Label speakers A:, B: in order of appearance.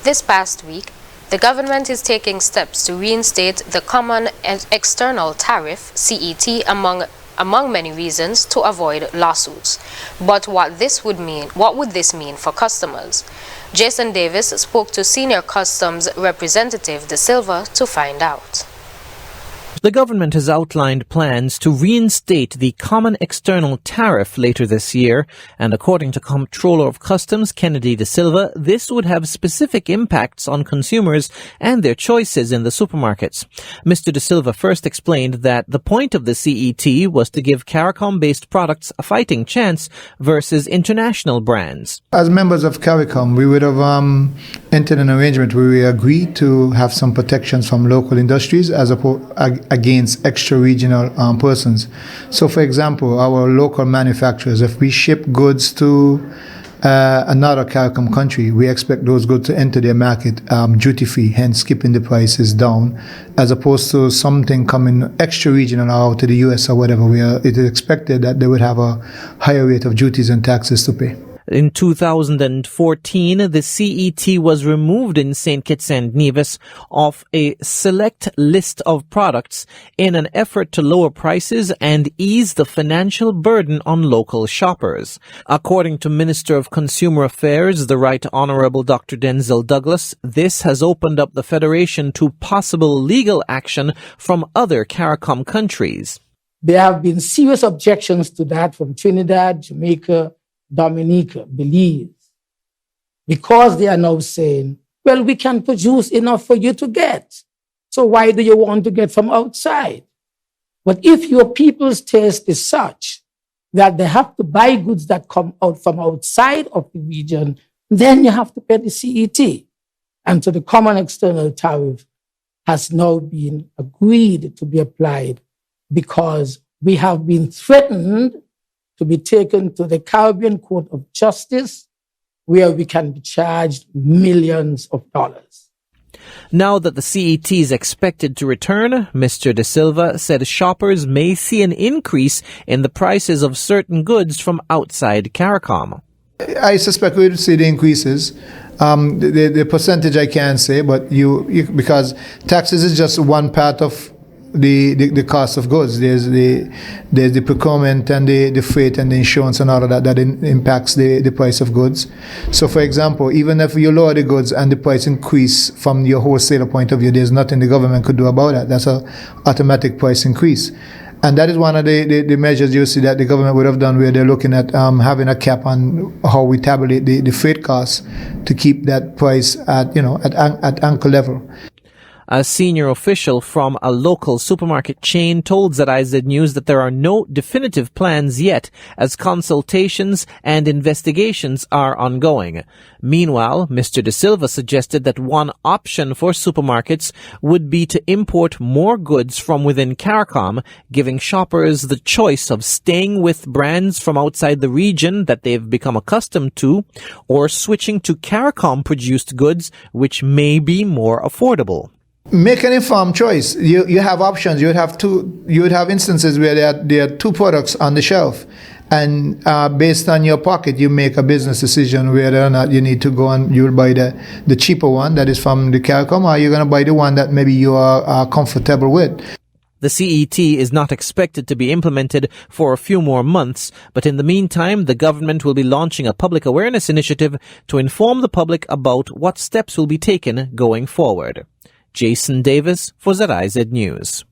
A: This past week, the government is taking steps to reinstate the Common External Tariff, CET, among many reasons to avoid lawsuits. But what would this mean for customers? Jason Davis spoke to senior customs representative Silva to find out.
B: The government has outlined plans to reinstate the Common External Tariff later this year, and according to Comptroller of Customs Kennedy Silva, this would have specific impacts on consumers and their choices in the supermarkets. Mr. Silva first explained that the point of the CET was to give CARICOM-based products a fighting chance versus international brands.
C: As members of CARICOM, we would have entered an arrangement where we agreed to have some protections from local industries against extra-regional persons. So, for example, our local manufacturers, if we ship goods to another CARICOM country, we expect those goods to enter their market duty-free, hence keeping the prices down, as opposed to something coming extra-regional out to the US or whatever, where it is expected that they would have a higher rate of duties and taxes to pay.
B: In 2014, the CET was removed in St. Kitts and Nevis off a select list of products in an effort to lower prices and ease the financial burden on local shoppers. According to Minister of Consumer Affairs, the Right Honourable Dr. Denzel Douglas, this has opened up the Federation to possible legal action from other CARICOM countries.
D: There have been serious objections to that from Trinidad, Jamaica, Dominica, Belize, because they are now saying, well, we can produce enough for you to get. So why do you want to get from outside? But if your people's taste is such that they have to buy goods that come out from outside of the region, then you have to pay the CET. And so the Common External Tariff has now been agreed to be applied because we have been threatened to be taken to the Caribbean Court of Justice, where we can be charged millions of dollars.
B: Now that the CET is expected to return, Mr. Silva said shoppers may see an increase in the prices of certain goods from outside CARICOM.
C: I suspect we will see the increases. The percentage I can't say, but because taxes is just one part of the cost of goods. There's the procurement and the freight and the insurance and all of that impacts the price of goods. So, for example, even if you lower the goods and the price increase from your wholesaler point of view, there's nothing the government could do about that. That's an automatic price increase. And that is one of the measures you see that the government would have done, where they're looking at having a cap on how we tabulate the freight costs to keep that price at anchor level.
B: A senior official from a local supermarket chain told ZIZ News that there are no definitive plans yet, as consultations and investigations are ongoing. Meanwhile, Mr. Silva suggested that one option for supermarkets would be to import more goods from within CARICOM, giving shoppers the choice of staying with brands from outside the region that they've become accustomed to, or switching to CARICOM-produced goods, which may be more affordable.
C: Make an informed choice. You have options. You would have instances where there are two products on the shelf, and based on your pocket, you make a business decision whether or not you need to go and you'll buy the cheaper one that is from the CARICOM, or you're going to buy the one that maybe you are comfortable with.
B: The CET is not expected to be implemented for a few more months, but in the meantime, the government will be launching a public awareness initiative to inform the public about what steps will be taken going forward. Jason Davis for ZIZ News.